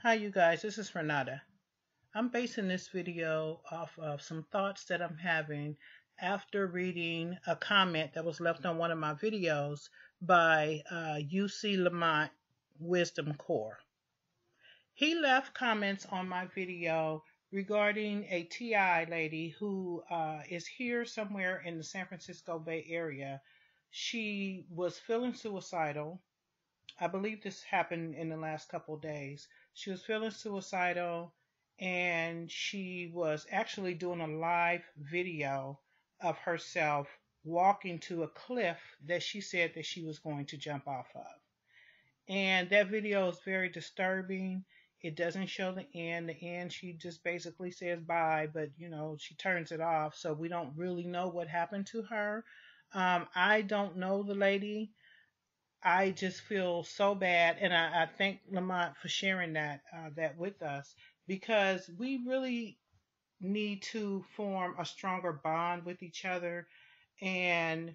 Hi you guys, this is Renata. I'm basing this video off of some thoughts that I'm having after reading a comment that was left on one of my videos by UC Lamont Wisdom Core. He left comments on my video regarding a TI lady who is here somewhere in the San Francisco Bay Area. She was feeling suicidal. I believe this happened in the last couple of days. She was feeling suicidal and she was actually doing a live video of herself walking to a cliff that she said that she was going to jump off of. And that video is very disturbing. It doesn't show the end. The end, she just basically says bye, but she turns it off. So we don't really know what happened to her. I don't know the lady. I just feel so bad, and I thank Lamont for sharing that with us because we really need to form a stronger bond with each other and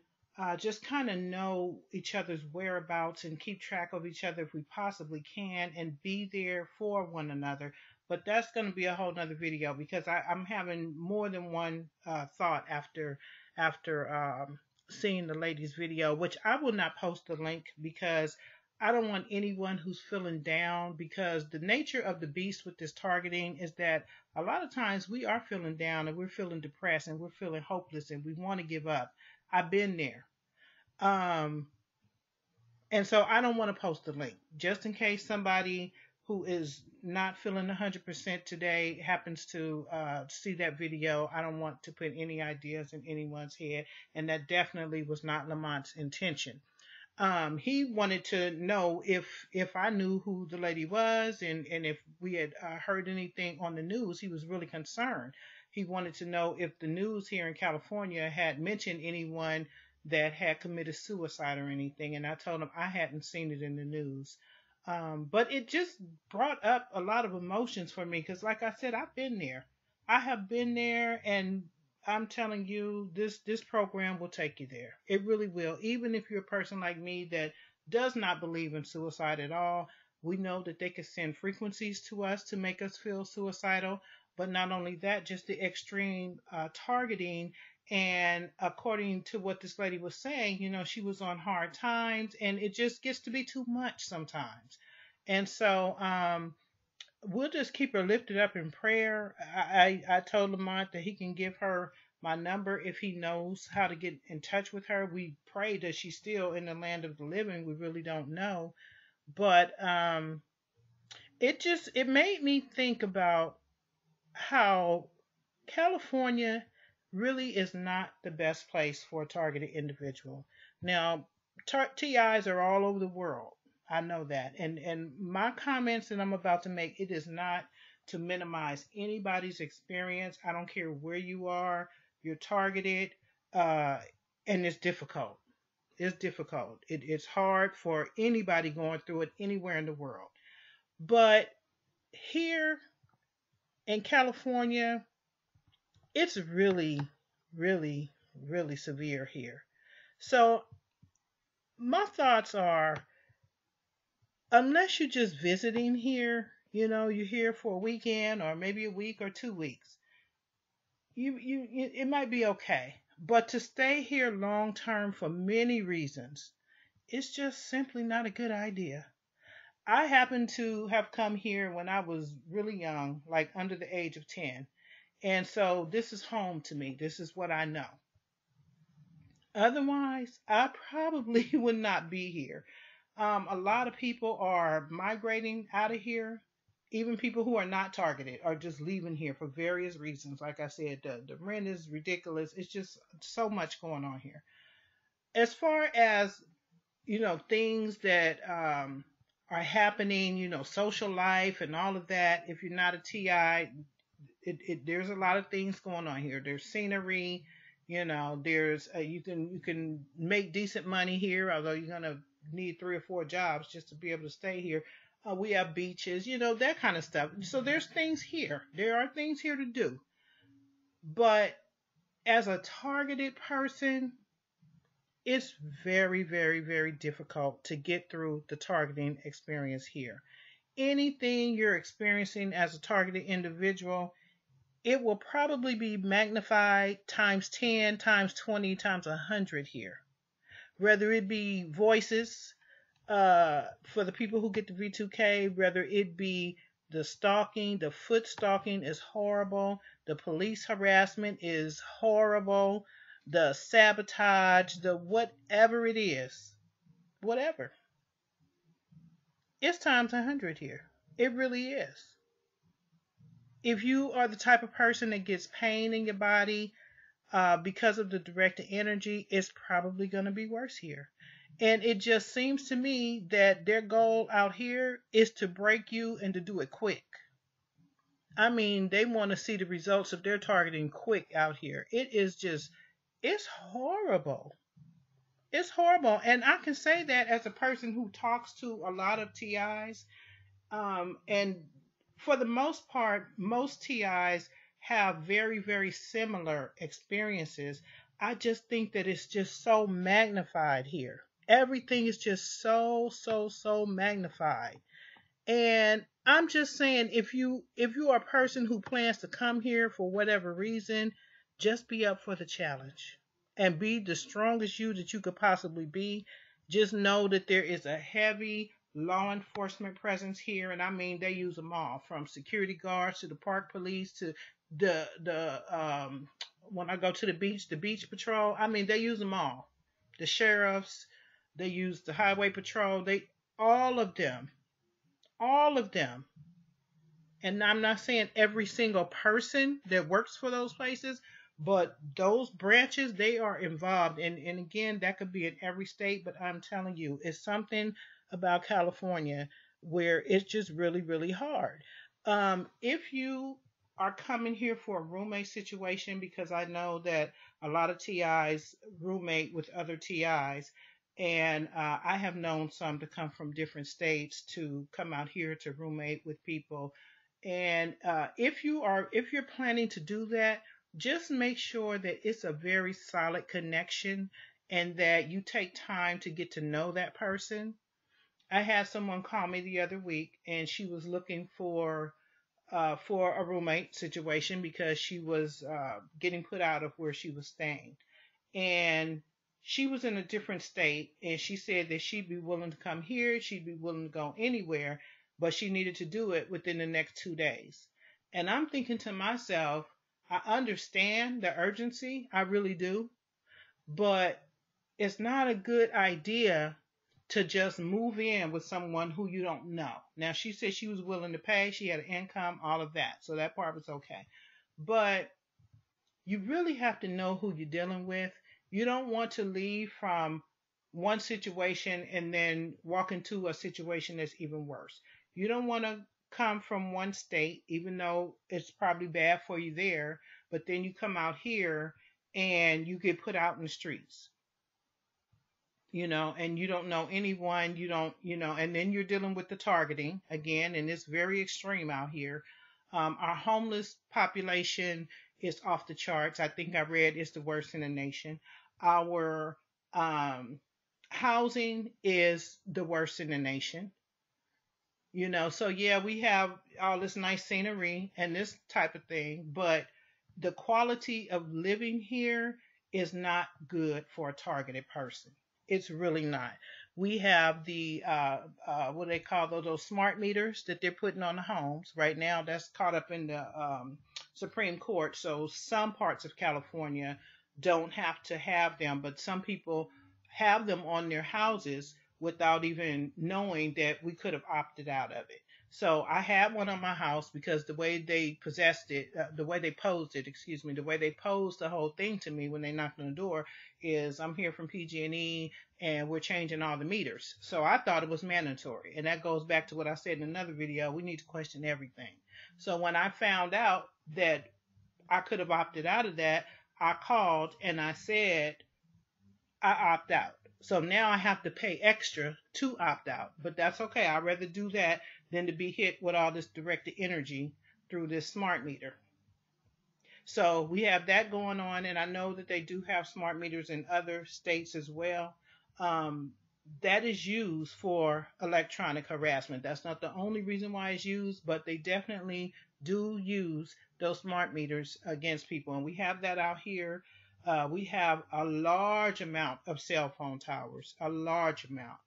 just kind of know each other's whereabouts and keep track of each other if we possibly can and be there for one another. But that's going to be a whole nother video because I'm having more than one thought after seeing the lady's video, which I will not post the link because I don't want anyone who's feeling down, because the nature of the beast with this targeting is that a lot of times we are feeling down and we're feeling depressed and we're feeling hopeless and we want to give up. I've been there. Um, and so I don't want to post the link just in case somebody who is not feeling 100% today happens to see that video. I don't want to put any ideas in anyone's head, and that definitely was not Lamont's intention. He wanted to know if I knew who the lady was and if we had heard anything on the news. He was really concerned. He wanted to know if the news here in California had mentioned anyone that had committed suicide or anything, and I told him I hadn't seen it in the news. But it just brought up a lot of emotions for me because, like I said, I've been there. I have been there, and I'm telling you, this program will take you there. It really will. Even if you're a person like me that does not believe in suicide at all, we know that they can send frequencies to us to make us feel suicidal. But not only that, just the extreme targeting. And according to what this lady was saying, she was on hard times, and it just gets to be too much sometimes. And so, we'll just keep her lifted up in prayer. I told Lamont that he can give her my number if he knows how to get in touch with her. We pray that she's still in the land of the living. We really don't know. But it made me think about how California really is not the best place for a targeted individual. Now, TIs are all over the world. I know that. And my comments that I'm about to make, it is not to minimize anybody's experience. I don't care where you are, you're targeted, uh, and it's difficult. It's difficult. It's hard for anybody going through it anywhere in the world. But here in California, it's really, really, really severe here. So my thoughts are, unless you're just visiting here, you're here for a weekend or maybe a week or 2 weeks, it might be okay. But to stay here long term for many reasons, it's just simply not a good idea. I happen to have come here when I was really young, like under the age of 10. And so this is home to me. This is what I know. Otherwise, I probably would not be here. A lot of people are migrating out of here. Even people who are not targeted are just leaving here for various reasons. Like I said, the rent is ridiculous. It's just so much going on here. As far as, things that are happening, social life and all of that, if you're not a TI, there's a lot of things going on here. There's scenery, there's you can make decent money here, although you're gonna need 3 or 4 jobs just to be able to stay here. We have beaches, that kind of stuff. So there's things here. There are things here to do. But as a targeted person, it's very, very, very difficult to get through the targeting experience here. anything you're experiencing as a targeted individual, it will probably be magnified times 10, times 20, times 100 here. Whether it be voices, for the people who get the V2K, whether it be the stalking, the foot stalking is horrible, the police harassment is horrible, the sabotage, the whatever it is, whatever. It's times 100 here. It really is. If you are the type of person that gets pain in your body because of the directed energy, it's probably going to be worse here. And it just seems to me that their goal out here is to break you and to do it quick. I mean, they want to see the results of their targeting quick out here. It is just, it's horrible. It's horrible. And I can say that as a person who talks to a lot of TIs. And for the most part, most TIs have very, very similar experiences. I just think that it's just so magnified here. Everything is just so magnified. And I'm just saying, if you are a person who plans to come here for whatever reason, just be up for the challenge and be the strongest you that you could possibly be. Just know that there is a heavy law enforcement presence here, and I mean they use them all, from security guards to the park police to the when I go to the beach patrol. I mean they use them all. The sheriffs, they use the highway patrol. They all of them, all of them. And I'm not saying every single person that works for those places, but those branches, they are involved. And again, that could be in every state, but I'm telling you, it's something about California where it's just really, really hard. If you are coming here for a roommate situation, because I know that a lot of TIs roommate with other TIs, and I have known some to come from different states to come out here to roommate with people. And if you're planning to do that, just make sure that it's a very solid connection and that you take time to get to know that person. I had someone call me the other week, and she was looking for a roommate situation because she was getting put out of where she was staying, and she was in a different state, and she said that she'd be willing to come here, she'd be willing to go anywhere, but she needed to do it within the next 2 days. And I'm thinking to myself, I understand the urgency, I really do, but it's not a good idea to just move in with someone who you don't know. Now, she said she was willing to pay, she had an income, all of that, so that part was okay. But you really have to know who you're dealing with. You don't want to leave from one situation and then walk into a situation that's even worse. You don't want to come from one state, even though it's probably bad for you there, but then you come out here and you get put out in the streets, and you don't know anyone, you don't, and then you're dealing with the targeting again, and it's very extreme out here. Our homeless population is off the charts. I think I read it's the worst in the nation. Our housing is the worst in the nation. So yeah, we have all this nice scenery and this type of thing, but the quality of living here is not good for a targeted person. It's really not. We have the what do they call those smart meters that they're putting on the homes right now. That's caught up in the Supreme Court. So some parts of California don't have to have them, but some people have them on their houses without even knowing that we could have opted out of it. So I had one on my house because the way they possessed it, the way they posed it, excuse me, the way they posed the whole thing to me when they knocked on the door is, I'm here from PG&E and we're changing all the meters. So I thought it was mandatory. And that goes back to what I said in another video. We need to question everything. So when I found out that I could have opted out of that, I called and I said, I opt out. So now I have to pay extra to opt out, but that's okay. I'd rather do that than to be hit with all this directed energy through this smart meter. So we have that going on, and I know that they do have smart meters in other states as well. Um, that is used for electronic harassment. That's not the only reason why it's used, but they definitely do use those smart meters against people. And we have that out here. We have a large amount of cell phone towers, a large amount.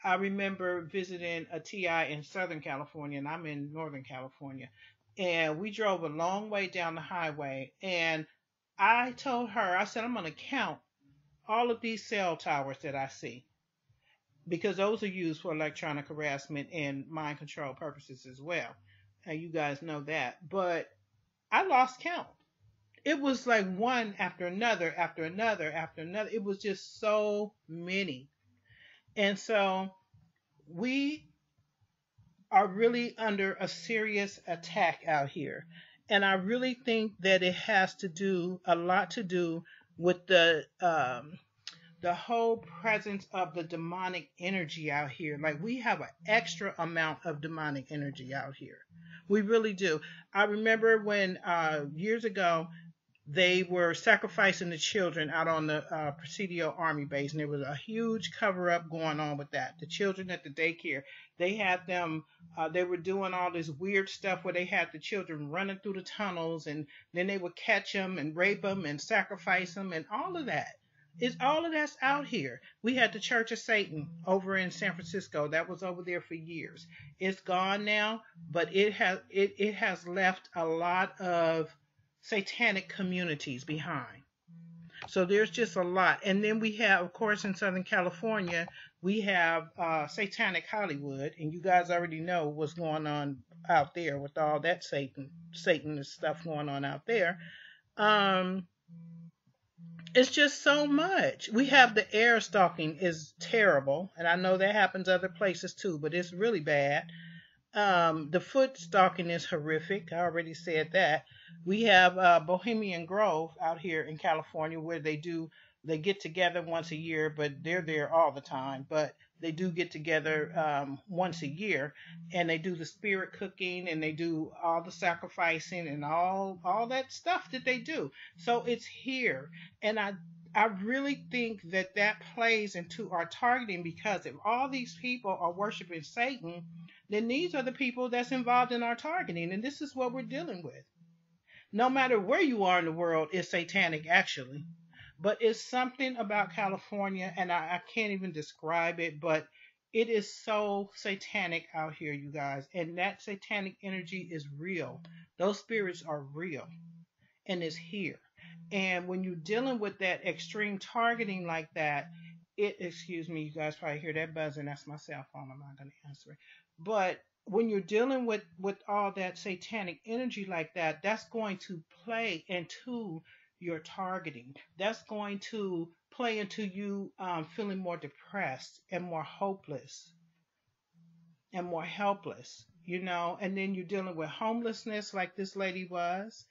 I remember visiting a TI in Southern California, and I'm in Northern California. And we drove a long way down the highway. And I told her, I said, I'm going to count all of these cell towers that I see, because those are used for electronic harassment and mind control purposes as well. And you guys know that. But I lost count. It was like one after another, after another, after another. It was just so many. And so we are really under a serious attack out here. And I really think that it has to do a lot to do with the whole presence of the demonic energy out here. Like, we have an extra amount of demonic energy out here. We really do. I remember when years ago they were sacrificing the children out on the Presidio Army base, and there was a huge cover up going on with that. The children at the daycare, they had them, they were doing all this weird stuff where they had the children running through the tunnels, and then they would catch them and rape them and sacrifice them and all of that. It's all of that's out here. We had the Church of Satan over in San Francisco. That was over there for years. It's gone now, but it has left a lot of satanic communities behind. So there's just a lot. And then we have, of course, in Southern California, we have Satanic Hollywood, and you guys already know what's going on out there with all that Satanist stuff going on out there. It's just so much. We have the air stalking is terrible, and I know that happens other places too, but it's really bad. The foot stalking is horrific. I already said that. We have Bohemian Grove out here in California, where they get together once a year, but they're there all the time. But they do get together once a year, and they do the spirit cooking, and they do all the sacrificing and all that stuff that they do. So it's here, and I really think that that plays into our targeting, because if all these people are worshiping Satan, then these are the people that's involved in our targeting, and this is what we're dealing with. No matter where you are in the world, it's satanic actually. But it's something about California, and I can't even describe it, but it is so satanic out here, you guys. And that satanic energy is real. Those spirits are real, and it's here. And when you're dealing with that extreme targeting like that, excuse me, you guys probably hear that buzzing. That's my cell phone. I'm not going to answer it. But when you're dealing with all that satanic energy like that, that's going to play into your targeting. That's going to play into you feeling more depressed and more hopeless and more helpless, and then you're dealing with homelessness like this lady was,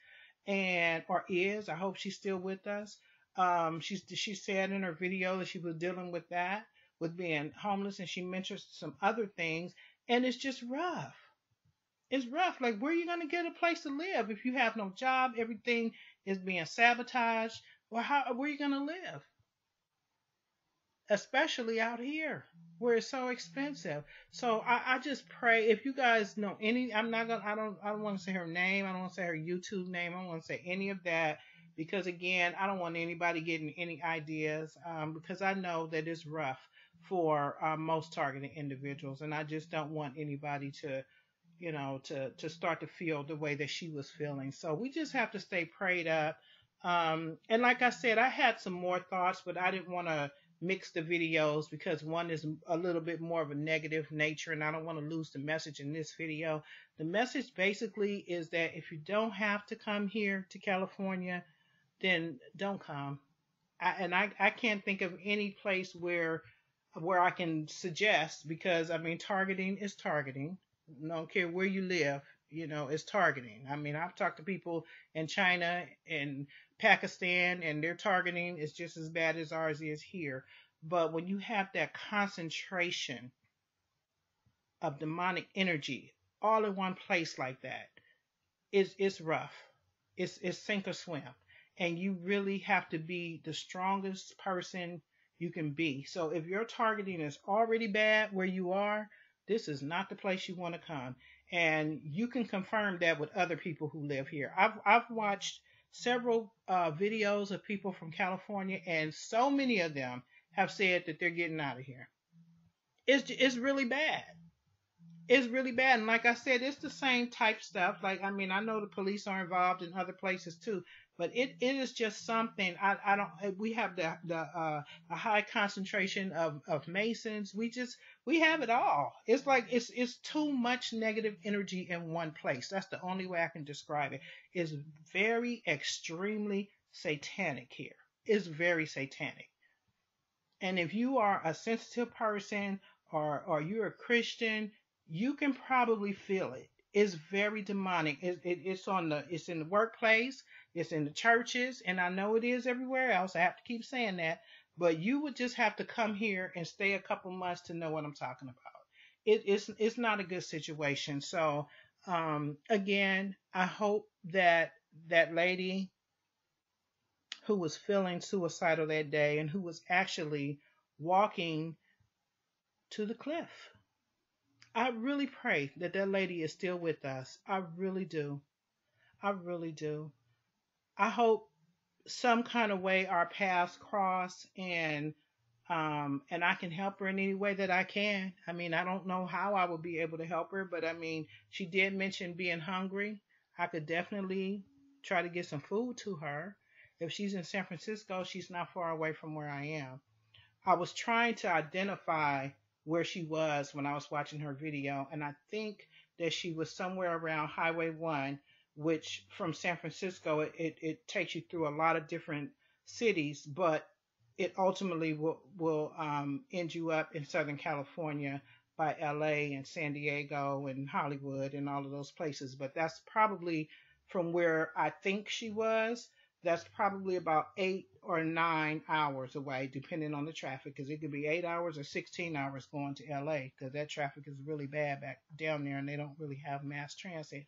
and or is. I hope she's still with us. She said in her video that she was dealing with that, with being homeless, and she mentioned some other things, and it's just rough. It's rough. Like, where are you going to get a place to live if you have no job? Everything is being sabotaged. Well, where are you going to live? Especially out here where it's so expensive. So I just pray, if you guys know any, I don't want to say her name. I don't want to say her YouTube name. I don't want to say any of that, because again, I don't want anybody getting any ideas, because I know that it's rough for most targeted individuals, and I just don't want anybody to to start to feel the way that she was feeling. So we just have to stay prayed up. And like I said, I had some more thoughts, but I didn't want to mix the videos, because one is a little bit more of a negative nature, and I don't want to lose the message in this video. The message basically is that if you don't have to come here to California, then don't come. I can't think of any place where I can suggest, because I mean, targeting is targeting. Don't care where you live, it's targeting. I mean, I've talked to people in China and Pakistan, and their targeting is just as bad as ours is here. But when you have that concentration of demonic energy all in one place like that, it's rough. It's sink or swim. And you really have to be the strongest person you can be. So if your targeting is already bad where you are, this is not the place you want to come. And you can confirm that with other people who live here. I've watched several videos of people from California, and so many of them have said that they're getting out of here. It's really bad. It's really bad. And like I said, it's the same type stuff. Like, I mean, I know the police are involved in other places too, but it is just something. I don't, we have a high concentration of Masons. We have it all. It's like, it's too much negative energy in one place. That's the only way I can describe it. It's very extremely satanic here. It's very satanic. And if you are a sensitive person or you're a Christian, you can probably feel it. It's very demonic. It's in the workplace, it's in the churches, and I know it is everywhere else. I have to keep saying that, but you would just have to come here and stay a couple months to know what I'm talking about. It's not a good situation. So again, I hope that that lady who was feeling suicidal that day and who was actually walking to the cliff. I really pray that that lady is still with us. I really do. I really do. I hope some kind of way our paths cross and I can help her in any way that I can. I mean, I don't know how I will be able to help her, but I mean, she did mention being hungry. I could definitely try to get some food to her. If she's in San Francisco, she's not far away from where I am. I was trying to identify where she was when I was watching her video, and I think that she was somewhere around Highway 1, which from San Francisco, it takes you through a lot of different cities, but it ultimately will end you up in Southern California by LA and San Diego and Hollywood and all of those places. But that's probably from where I think she was. That's probably about 8 or 9 hours away, depending on the traffic, because it could be 8 hours or 16 hours going to LA, because that traffic is really bad back down there, and they don't really have mass transit.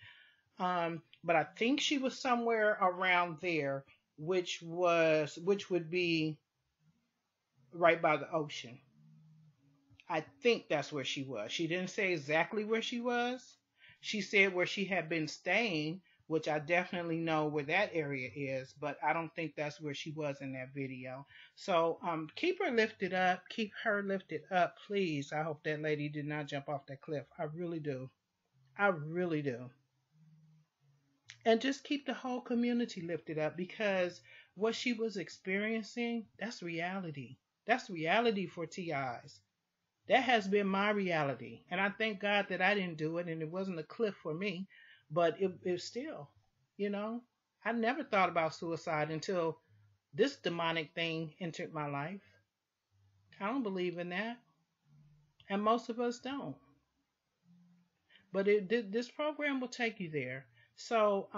But I think she was somewhere around there, which would be right by the ocean. I think that's where she was. She didn't say exactly where she was. She said where she had been staying, which I definitely know where that area is, but I don't think that's where she was in that video. So keep her lifted up. Keep her lifted up, please. I hope that lady did not jump off that cliff. I really do. I really do. And just keep the whole community lifted up, because what she was experiencing, that's reality. That's reality for TIs. That has been my reality. And I thank God that I didn't do it and it wasn't a cliff for me. But it still, you know, I never thought about suicide until this demonic thing entered my life. I don't believe in that. And most of us don't. But this program will take you there. So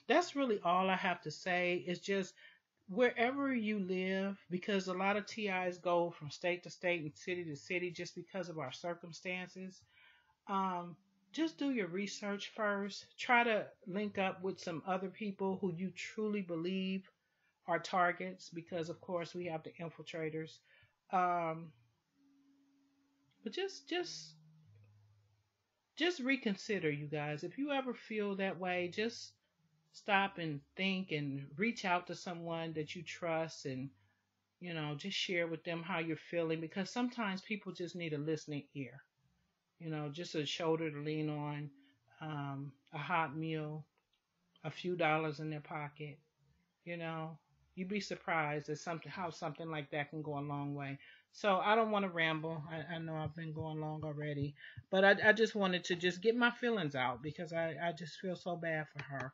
that's really all I have to say. It's just wherever you live, because a lot of TIs go from state to state and city to city just because of our circumstances. Um, just do your research first. Try to link up with some other people who you truly believe are targets, because of course we have the infiltrators. Um, but just reconsider, you guys. If you ever feel that way, just stop and think and reach out to someone that you trust, and just share with them how you're feeling, because sometimes people just need a listening ear, just a shoulder to lean on, a hot meal, a few dollars in their pocket. you know you'd be surprised at how something like that can go a long way. So I don't want to ramble. I know I've been going long already, but I just wanted to just get my feelings out, because I just feel so bad for her.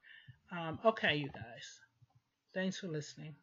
Okay, you guys, thanks for listening.